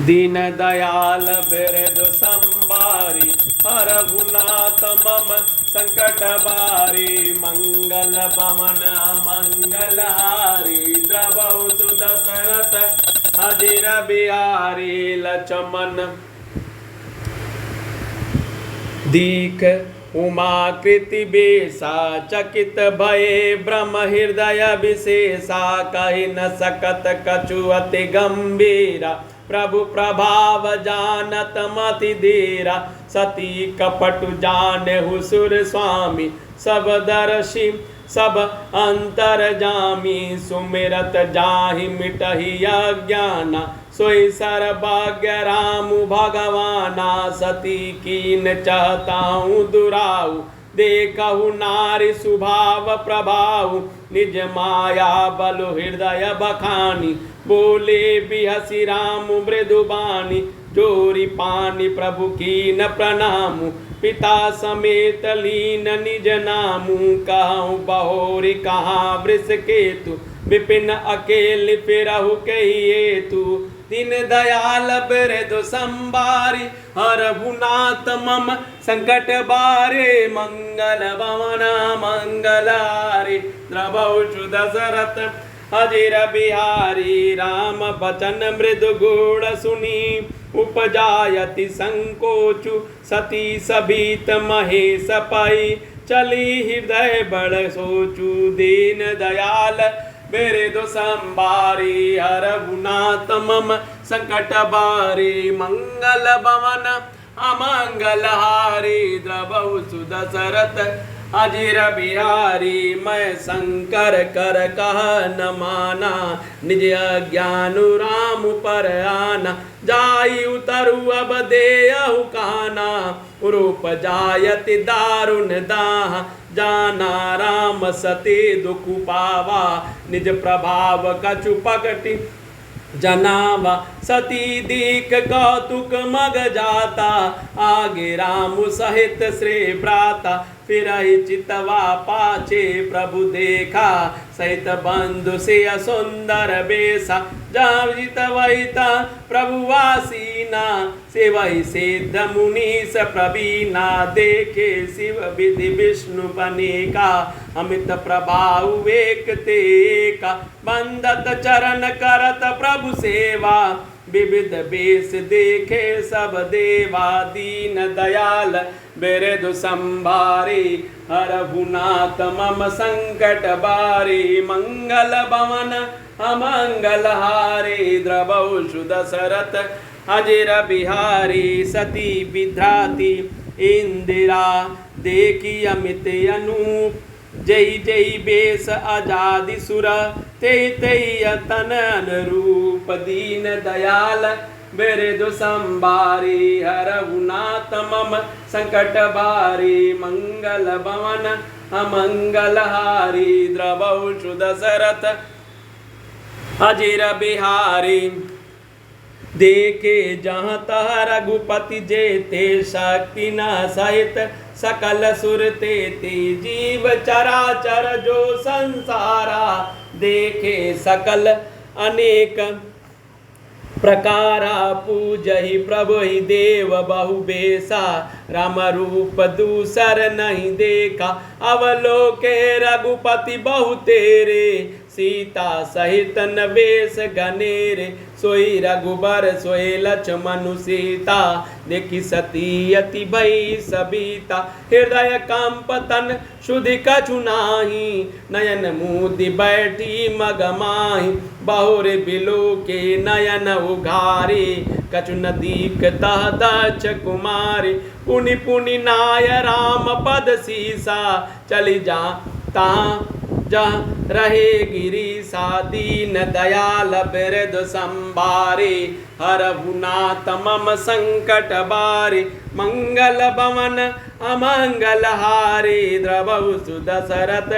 दीन दयाल बिरदु संबारी हरहु नाथ मम संकट बारी मंगल पवन मंगलहारी द्रवहु सुदशरथ अजिर बिहारी लक्ष्मण दीख उमाकृति बेसा चकित भये ब्रह्म हृदय विशेषा कहि न सकत कछु अति गंभीरा प्रभु प्रभाव जानत मति धीरा सती कपटु जानहु सुर स्वामी सब दर्शी सब अंतर जामी सुमिरत जाहि मिटहि अज्ञाना सोई सर्वज्ञ राम भगवाना सती कीन चाहताऊँ दुराऊ देखहु नारी स्वभाव प्रभाव निज माया बलु हृदय बखानी बोले बिहसी राम मृदुबानी जोरी पानी प्रभु कीन प्रणाम पिता समेत लीन निज नामु कहूँ बहोरी कहाँ वृष केतु विपिन अकेल फिरहु कहिए तू दीन दयाल बिरदु संबारी हरहु नाथ मम संकट बारे मंगल भवन मंगलारी द्रवहु दशरथ अजिर बिहारी राम बचन मृदु गुण सुनी उपजायति संकोचु सती सभीत महेश पाई चली हृदय बड़ सोचु दीन दयाल बिरदु संबारी हरहु नाथ मम संकट बारी मंगल भवन अमंगलहारी द्रवहु सुदशरथ अजिर बिहारी मैं शंकर कर कह न माना निज ज्ञानु राम पर आना जाई उतरु अब देहु काना रूप जायति दारुण दाह जाना राम सती दुख पावा निज प्रभाव कछु पकटी जनावा सती दीक कौतुक मग जाता आगे राम सहित श्री भ्राता फिर चितवा पाछे प्रभु देखा सहित बंधु से सुंदर बेसा जावित वहिता प्रभु वासीना से वही सिद्ध मुनीस प्रवीणा देखे शिव विधि विष्णु बनेका अमित प्रभाव एक तेका बंदत चरण करत प्रभु सेवा विविध बेस देखे सब देवा दीन दयाल बिरदु संभारी हरहु नाथ मम संकट बारी मंगल भवन अमंगलहारी द्रवहु दशरथ अजिर बिहारी सती विभ्राति इंदिरा देखी अमित अनूप जय जय बेस आजादी सुर ते तन अनुरूप दीन दयाल बिरदु संभारी हरहु नाथ मम संकट बारी मंगल भवन अमंगलहारी द्रवहु दशरथ अजिर बिहारी देखे जहाँ तह रघुपति जेते शक्ति न सहित सकल सुरते ते जीव चराचर जो संसारा देखे सकल अनेक प्रकारा पूजहि प्रभु ही देव बहु बेसा राम रूप दूसर नहीं देखा अवलोके रघुपति बहु तेरे सीता सहित नवेश गनेरे सोई रघुबर सोई लक्ष्मणु सीता देखी सती अति भई सबीता हृदय कंप तन शुद्धि कछु नाही नयन मुदि बैठी मगमाही बहुर बिलो के नयन उघारे कछु न दीखता दक्ष कुमारी पुनि पुनि नाय राम पद सीसा चली जा तहाँ जहाँ रहे गिरीसा दीन दयाल बिरदु संभारी हरहु नाथ मम संकट बारी मंगल भवन अमंगलहारी द्रवहु दशरथ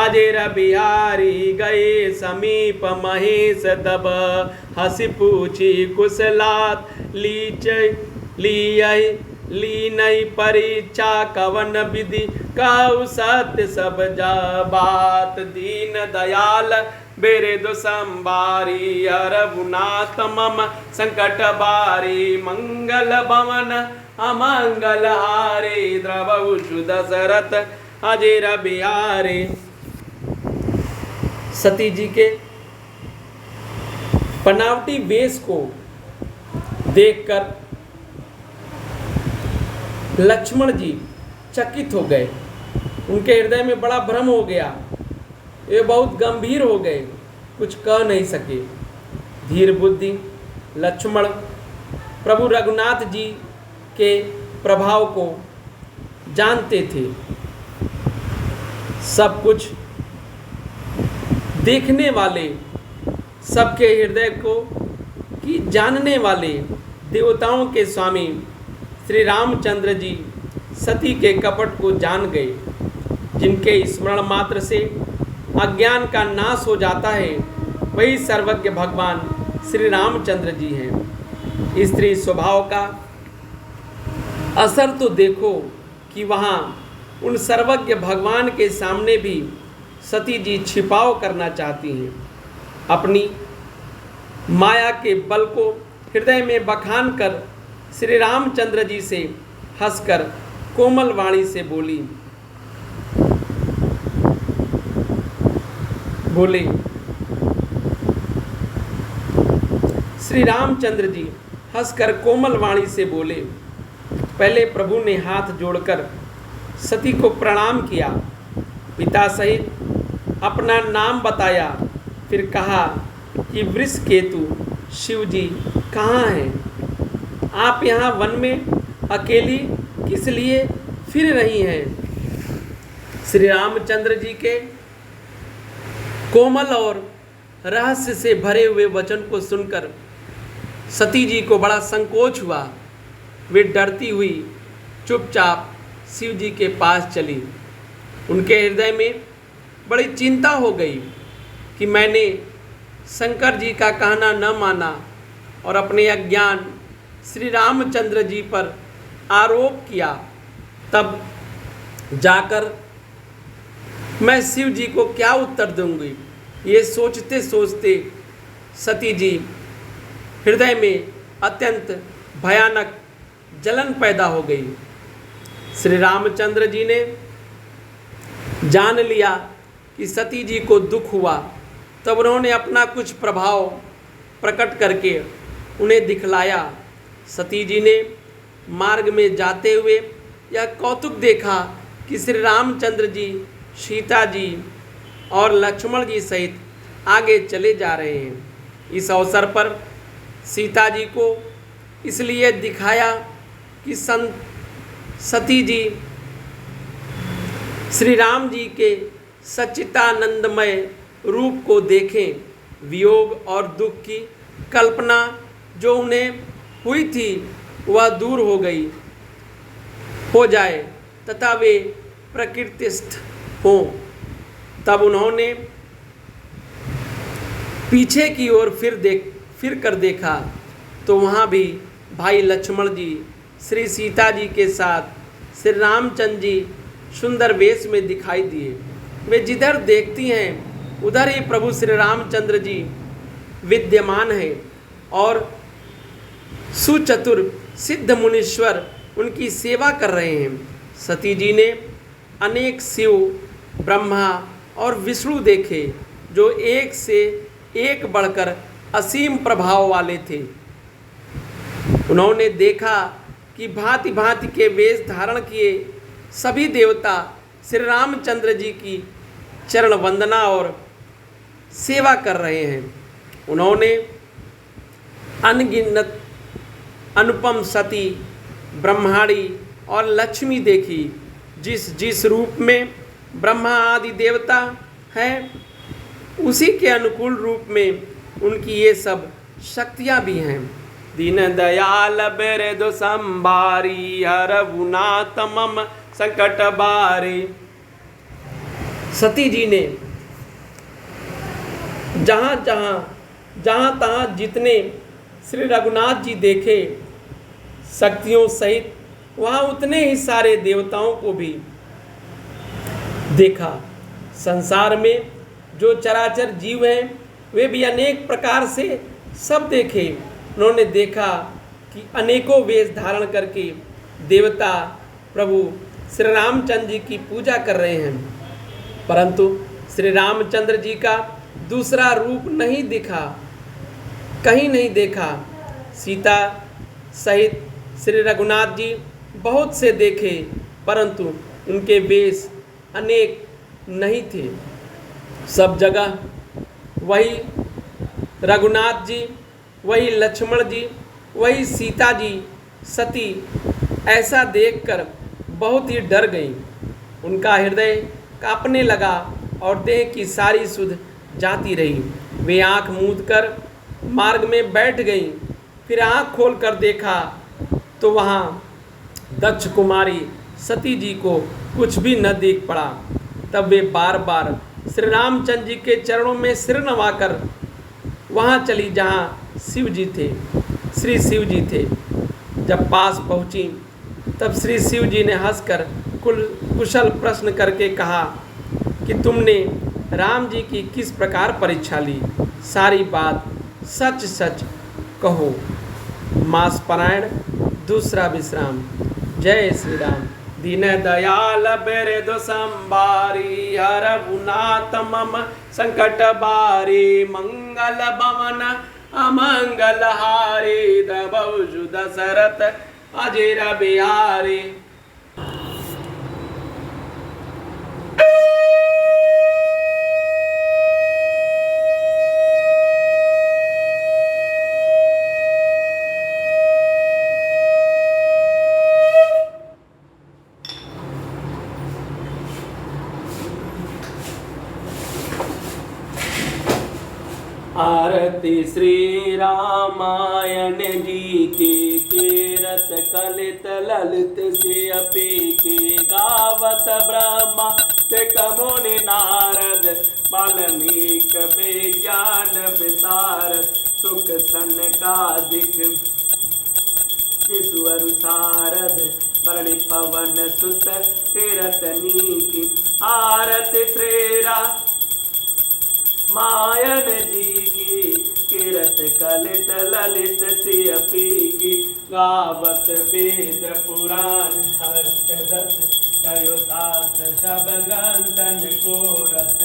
अजिर बिहारी गए समीप महेश दब हंसी पूछी कुशलात लीनई परीक्षा कवन विधि कहु सत्य सब जा बात दीन दयाल बेरे दो संबारी रघुनाथ मम संकट बारी मंगल भवन अमंगल हारे द्रवहु दशरथ अजेर बिहारे। सती जी के बनावटी वेश को देखकर लक्ष्मण जी चकित हो गए। उनके हृदय में बड़ा भ्रम हो गया। ये बहुत गंभीर हो गए, कुछ कह नहीं सके। धीर बुद्धि लक्ष्मण प्रभु रघुनाथ जी के प्रभाव को जानते थे। सब कुछ देखने वाले, सबके हृदय को की जानने वाले देवताओं के स्वामी श्री रामचंद्र जी सती के कपट को जान गए। जिनके स्मरण मात्र से अज्ञान का नाश हो जाता है, वही सर्वज्ञ भगवान श्री रामचंद्र जी हैं। स्त्री स्वभाव का असर तो देखो कि वहाँ उन सर्वज्ञ भगवान के सामने भी सती जी छिपाव करना चाहती हैं। अपनी माया के बल को हृदय में बखान कर श्री रामचंद्र जी से हंसकर कोमल वाणी से बोले, श्री रामचंद्र जी हंसकर कोमल वाणी से बोले। पहले प्रभु ने हाथ जोड़कर सती को प्रणाम किया, पिता सहित अपना नाम बताया, फिर कहा कि वृषकेतु शिव जी कहाँ हैं? आप यहाँ वन में अकेली किस लिए फिर रही हैं? श्री रामचंद्र जी के कोमल और रहस्य से भरे हुए वचन को सुनकर सती जी को बड़ा संकोच हुआ। वे डरती हुई चुपचाप शिव जी के पास चली। उनके हृदय में बड़ी चिंता हो गई कि मैंने शंकर जी का कहना न माना और अपने अज्ञान श्री रामचंद्र जी पर आरोप किया। तब जाकर मैं शिव जी को क्या उत्तर दूंगी? ये सोचते सोचते सती जी हृदय में अत्यंत भयानक जलन पैदा हो गई। श्री रामचंद्र जी ने जान लिया कि सती जी को दुख हुआ, तब उन्होंने अपना कुछ प्रभाव प्रकट करके उन्हें दिखलाया। सती जी ने मार्ग में जाते हुए यह कौतुक देखा कि श्री रामचंद्र जी, सीता जी और लक्ष्मण जी सहित आगे चले जा रहे हैं। इस अवसर पर सीता जी को इसलिए दिखाया कि सती जी श्री राम जी के सच्चिदानंदमय रूप को देखें। वियोग और दुख की कल्पना जो उन्हें हुई थी वह दूर हो जाए तथा वे प्रकृतिस्थ हों। तब उन्होंने पीछे की ओर फिर कर देखा तो वहाँ भी भाई लक्ष्मण जी श्री सीता जी के साथ श्री रामचंद्र जी सुंदर वेश में दिखाई दिए। वे जिधर देखती हैं उधर ही प्रभु श्री रामचंद्र जी विद्यमान हैं और सुचतुर सिद्ध मुनीश्वर उनकी सेवा कर रहे हैं। सती जी ने अनेक शिव, ब्रह्मा और विष्णु देखे जो एक से एक बढ़कर असीम प्रभाव वाले थे। उन्होंने देखा कि भांति भांति के वेश धारण किए सभी देवता श्री रामचंद्र जी की चरण वंदना और सेवा कर रहे हैं। उन्होंने अनगिनत अनुपम सती, ब्रह्माणी और लक्ष्मी देखी। जिस रूप में ब्रह्मा आदि देवता हैं, उसी के अनुकूल रूप में उनकी ये सब शक्तियाँ भी हैं। दीन दयाल बिरदु संभारी रघुनाथ मम संकट बारी। सती जी ने जहाँ तहाँ जितने श्री रघुनाथ जी देखे शक्तियों सहित, वहाँ उतने ही सारे देवताओं को भी देखा। संसार में जो चराचर जीव हैं वे भी अनेक प्रकार से सब देखे। उन्होंने देखा कि अनेकों वेश धारण करके देवता प्रभु श्री रामचंद्र जी की पूजा कर रहे हैं, परंतु श्री रामचंद्र जी का दूसरा रूप नहीं दिखा, कहीं नहीं देखा। सीता सहित श्री रघुनाथ जी बहुत से देखे, परंतु उनके वेश अनेक नहीं थे। सब जगह वही रघुनाथ जी, वही लक्ष्मण जी, वही सीता जी, सती ऐसा देखकर बहुत ही डर गई। उनका हृदय कांपने लगा और देह की सारी सुध जाती रही। वे आंख मूंद कर मार्ग में बैठ गईं। फिर आंख खोल कर देखा तो वहाँ दक्ष कुमारी सती जी को कुछ भी न दिख पड़ा। तब वे बार बार श्री रामचंद्र जी के चरणों में सिर नवाकर वहाँ चली जहाँ शिव जी थे, श्री शिव जी थे। जब पास पहुँची तब श्री शिव जी ने हंसकर कुशल प्रश्न करके कहा कि तुमने राम जी की किस प्रकार परीक्षा ली, सारी बात सच सच कहो। मास पारायण दूसरा विश्राम। जय श्री राम। दीन दयाल बिरधु संभारी हरहुनाथ मम संकट बारी मंगल भवन अमंगल हारी दबौजु दशरथ अजिर बिहारी। आरती श्री रामायण जी की कीरत कलित ललित से अपी के गावत ब्रह्मा से कमुनि नारद वाल्मीक विज्ञान विशारद सुख सनकादिक शिशु सारद वर्णि पवन सुत कीरतनी की। आरती श्री मायन जी की कीरत कलित ललित सियपी की गावत वेद पुराण हस्त दस कयो शास्त्र शब ग्रंथन को रस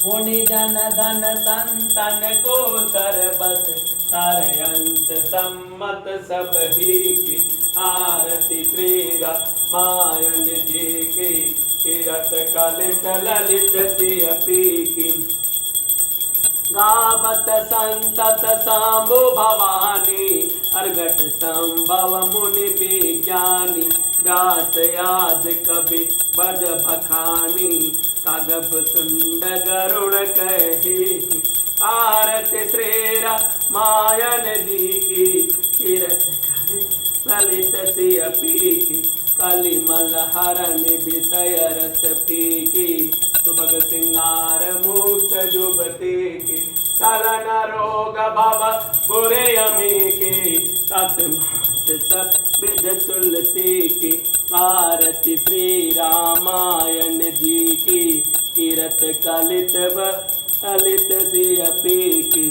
मुनि जन धन संतन को सरबस सारयंस सम्मत सब ही की। आरती श्री रामायण जी की कीरत कलित ललित सियपी की गावत संतत सांबो भवानी अर्घट संभव मुनि विज्ञानी व्यास याद कवि बज बखानी कागभ सुंड गरुड़ कहे। आरती श्री रामायण जी की कीरत ललित सियपी की कलिमल हरण विषय रस पीकी सुभग सिंगार मुक्त जुबते की चलन रोग भव बुरे यमी की तत् मात सब विध तुलसी की। आरती श्री रामायण जी की कीरत कलित ललित सियपी की।